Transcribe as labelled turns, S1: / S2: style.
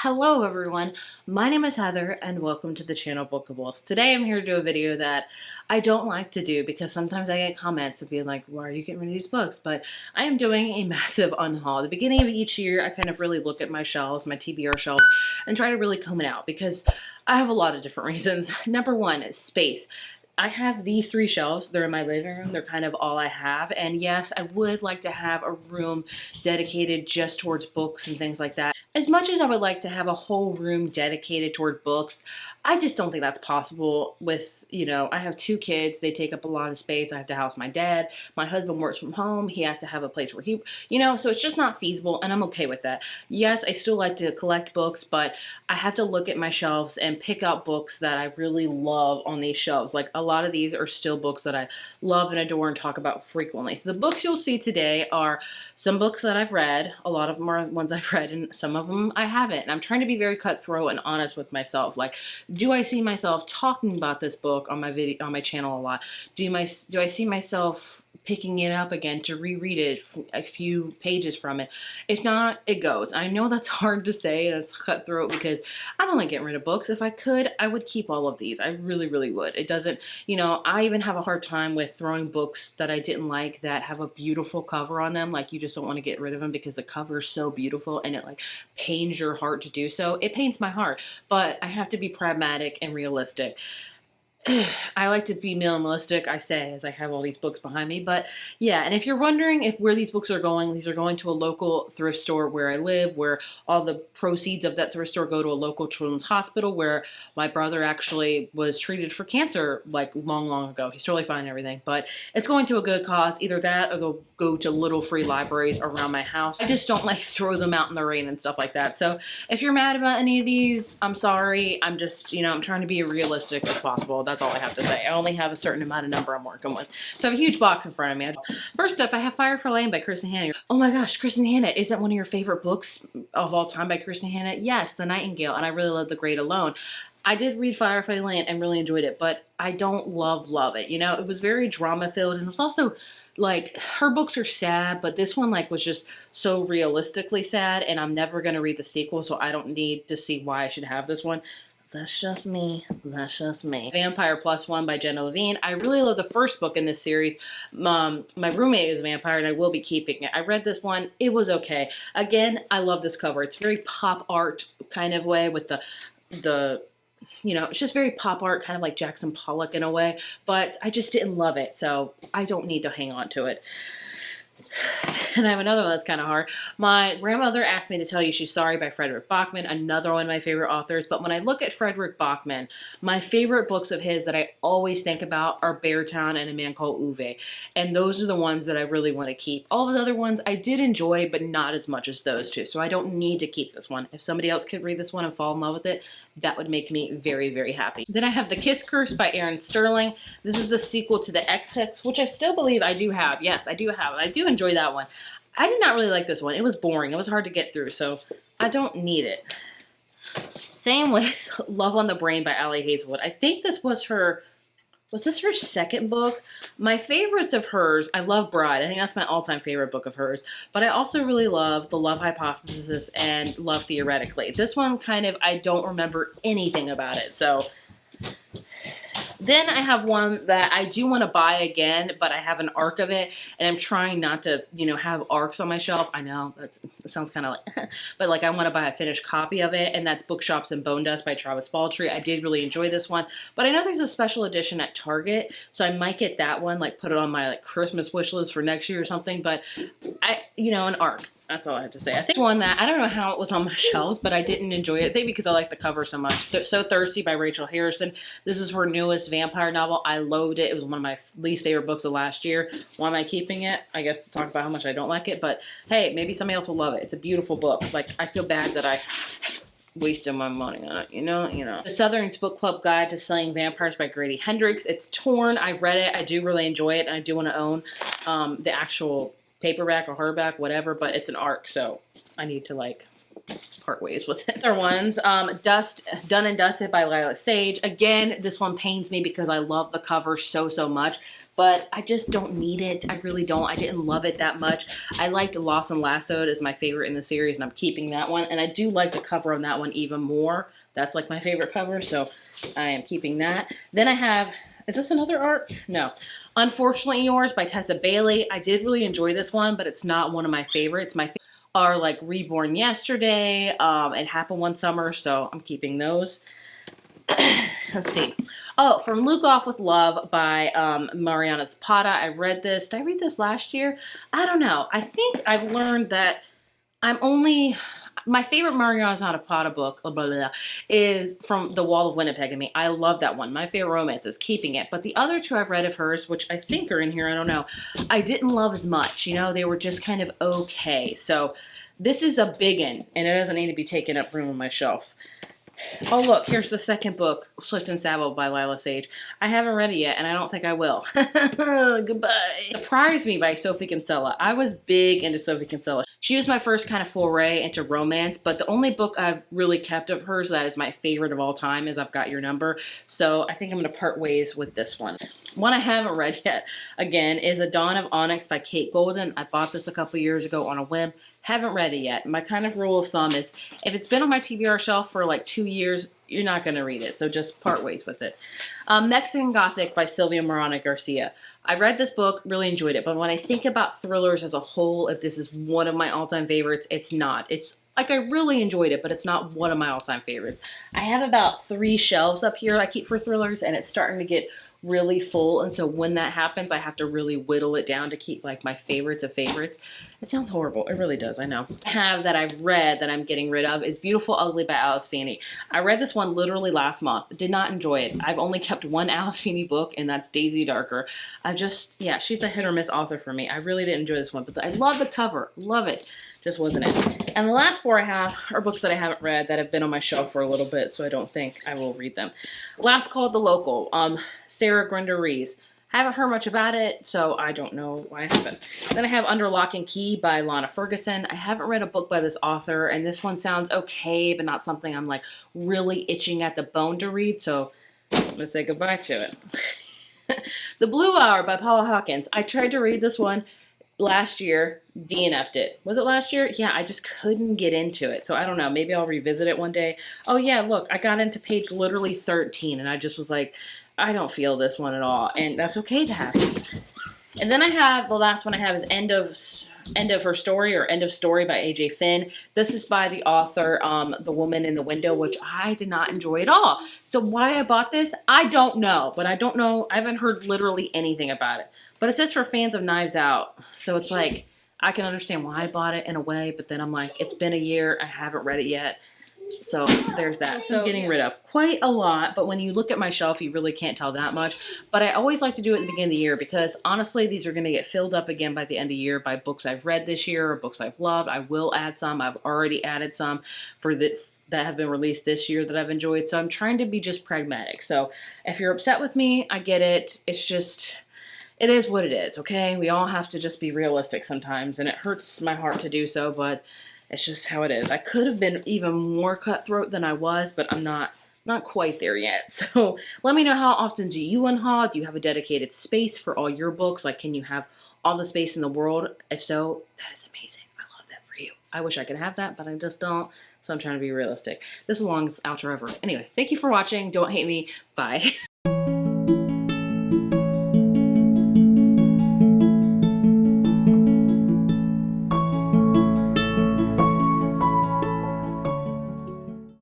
S1: Hello everyone, my name is Heather and welcome to the channel Bookables. Today I'm here to do a video that I don't like to do because sometimes I get comments of being like, why are you getting rid of these books? But I am doing a massive unhaul. At the beginning of each year, I kind of really look at my shelves, my TBR shelf, and try to really comb it out because I have a lot of different reasons. Number one is space. I have these three shelves. They're in my living room. They're kind of all I have. And yes, I would like to have a room dedicated just towards books and things like that. As much as I would like to have a whole room dedicated toward books, I just don't think that's possible with, I have two kids. They take up a lot of space. I have to house my dad. My husband works from home. He has to have a place where so it's just not feasible, and I'm okay with that. Yes, I still like to collect books, but I have to look at my shelves and pick out books that I really love on these shelves. Like a lot of these are still books that I love and adore and talk about frequently. So the books you'll see today are some books that I've read. A lot of them are ones I've read, and some of them I haven't. And I'm trying to be very cutthroat and honest with myself. Like, do I see myself talking about this book on my channel a lot? Do I see myself picking it up again to reread it, a few pages from it? If not, it goes. I know that's hard to say and it's cutthroat because I don't like getting rid of books. If I could, I would keep all of these. I really, really would. It doesn't, I even have a hard time with throwing books that I didn't like that have a beautiful cover on them. Like, you just don't want to get rid of them because the cover is so beautiful and it like pains your heart to do so. It pains my heart, but I have to be pragmatic and realistic. I like to be minimalistic, I say, as I have all these books behind me. But yeah, and if you're wondering where these books are going, these are going to a local thrift store where I live, where all the proceeds of that thrift store go to a local children's hospital where my brother actually was treated for cancer like long, long ago. He's totally fine and everything, but it's going to a good cause. Either that or they'll go to little free libraries around my house. I just don't like throw them out in the rain and stuff like that. So if you're mad about any of these, I'm sorry. I'm just, I'm trying to be realistic as possible. That's all I have to say. I only have a certain amount of number I'm working with. So I have a huge box in front of me. First up, I have Firefly Lane by Kristen Hannah. Oh my gosh, Kristen Hannah, is that one of your favorite books of all time by Kristen Hannah? Yes, The Nightingale, and I really love The Great Alone. I did read Firefly Lane and really enjoyed it, but I don't love it. It was very drama filled, and it was also like, her books are sad, but this one was just so realistically sad, and I'm never going to read the sequel, so I don't need to see why I should have this one. That's just me. That's just me. Vampire Plus One by Jenna Levine. I really love the first book in this series. My roommate is a vampire and I will be keeping it. I read this one. It was okay. Again, I love this cover. It's very pop art kind of way with the it's just very pop art, kind of like Jackson Pollock in a way, but I just didn't love it, so I don't need to hang on to it. And I have another one that's kind of hard. My grandmother asked me to tell you she's sorry by Frederick Bachman, another one of my favorite authors. But when I look at Frederick Bachman, my favorite books of his that I always think about are Beartown and A Man Called Uwe. And those are the ones that I really want to keep. All the other ones I did enjoy, but not as much as those two. So I don't need to keep this one. If somebody else could read this one and fall in love with it, that would make me very, very happy. Then I have The Kiss Curse by Aaron Sterling. This is the sequel to The X-Hex, which I still believe I do have. Yes, I do have it. I do enjoy that one. I did not really like this one. It was boring. It was hard to get through, so I don't need it. Same with Love on the Brain by Allie Hazelwood. I think this was this her second book? My favorites of hers, I love Bride. I think that's my all-time favorite book of hers. But I also really love The Love Hypothesis and Love Theoretically. This one I don't remember anything about it, so... Then I have one that I do want to buy again, but I have an arc of it, and I'm trying not to, have arcs on my shelf. I know, that sounds kind of like, but I want to buy a finished copy of it, and that's Bookshops and Bone Dust by Travis Baldree. I did really enjoy this one, but I know there's a special edition at Target, so I might get that one, put it on my Christmas wish list for next year or something, but an arc. That's all I have to say. I think one that, I don't know how it was on my shelves, but I didn't enjoy it. I think because I like the cover so much. So Thirsty by Rachel Harrison. This is her newest vampire novel. I loved it. It was one of my least favorite books of last year. Why am I keeping it? I guess to talk about how much I don't like it. But hey, maybe somebody else will love it. It's a beautiful book. I feel bad that I wasted my money on it, The Southern's Book Club Guide to Slaying Vampires by Grady Hendrix. It's torn. I've read it. I do really enjoy it, and I do want to own the actual paperback or hardback, whatever, but it's an arc, so I need to part ways with it. Other ones, Done and Dusted by Lila Sage. Again, this one pains me because I love the cover so much, but I just don't need it. I really don't. I didn't love it that much. I liked Lost and Lassoed as my favorite in the series, and I'm keeping that one. And I do like the cover on that one even more. That's like my favorite cover, so I am keeping that. Then I have, is this another art? No. Unfortunately Yours by Tessa Bailey. I did really enjoy this one, but it's not one of my favorites. My are like Reborn Yesterday, and Happened One Summer, so I'm keeping those. Let's see. Oh, From Luke Off with Love by Mariana Zapata. I read this. Did I read this last year? I don't know. I think I've learned that my favorite Mariana Zapata book is From the Wall of Winnipeg. I mean, I love that one. My favorite romance is Keeping It. But the other two I've read of hers, which I think are in here, I don't know, I didn't love as much. You know, they were just kind of okay. So this is a big one, and it doesn't need to be taking up room on my shelf. Oh, look, here's the second book, Swift and Savile by Lila Sage. I haven't read it yet, and I don't think I will. Goodbye. Surprise Me by Sophie Kinsella. I was big into Sophie Kinsella. She was my first kind of foray into romance, but the only book I've really kept of hers that is my favorite of all time is I've Got Your Number. So I think I'm going to part ways with this one. One I haven't read yet, again, is A Dawn of Onyx by Kate Golden. I bought this a couple years ago on a whim. Haven't read it yet. My kind of rule of thumb is if it's been on my TBR shelf for like 2 years, you're not going to read it. So just part ways with it. Mexican Gothic by Sylvia Morana Garcia. I read this book, really enjoyed it. But when I think about thrillers as a whole, if this is one of my all-time favorites, it's not. It's like I really enjoyed it, but it's not one of my all-time favorites. I have about 3 shelves up here I keep for thrillers, and it's starting to get really full, and so when that happens I have to really whittle it down to keep like my favorites of favorites. It sounds horrible, it really does, I know. That I've read that I'm getting rid of is Beautiful Ugly by Alice Feeney. I read this one literally last month, did not enjoy it. I've only kept one Alice Feeney book, and that's Daisy Darker. Yeah, she's a hit or miss author for me. I really didn't enjoy this one, but I love the cover, love it. Just wasn't it. And the last 4 I have are books that I haven't read that have been on my shelf for a little bit, so I don't think I will read them. Last Call, The Local, Sarah Grinder Rees. Haven't heard much about it, so I don't know why I haven't. Then I have Under Lock and Key by Lana Ferguson. I haven't read a book by this author, and this one sounds okay, but not something I'm like really itching at the bone to read, so I'm going to say goodbye to it. The Blue Hour by Paula Hawkins. I tried to read this one last year, DNF'd it. Was it last year? Yeah, I just couldn't get into it. So I don't know. Maybe I'll revisit it one day. Oh yeah, look, I got into page literally 13 and I just was like, I don't feel this one at all. And that's okay to happen. And then I have, the last one I have is End of Her Story or End of Story by A.J. Finn. This is by the author, The Woman in the Window, which I did not enjoy at all. So why I bought this, I don't know. But I don't know, I haven't heard literally anything about it. But it says for fans of Knives Out. So it's like, I can understand why I bought it in a way, but then I'm like, it's been a year, I haven't read it yet. So there's that. So I'm getting rid of quite a lot, but when you look at my shelf, you really can't tell that much. But I always like to do it at the beginning of the year because honestly, these are going to get filled up again by the end of the year by books I've read this year or books I've loved. I will add some. I've already added some for this that have been released this year that I've enjoyed. So I'm trying to be just pragmatic. So if you're upset with me, I get it. It's just, it is what it is, okay? We all have to just be realistic sometimes, and it hurts my heart to do so, but it's just how it is. I could have been even more cutthroat than I was, but I'm not quite there yet. So let me know, how often do you unhaul? Do you have a dedicated space for all your books? Like, can you have all the space in the world? If so, that is amazing. I love that for you. I wish I could have that, but I just don't. So I'm trying to be realistic. This is the longest outro ever. Anyway, thank you for watching. Don't hate me. Bye.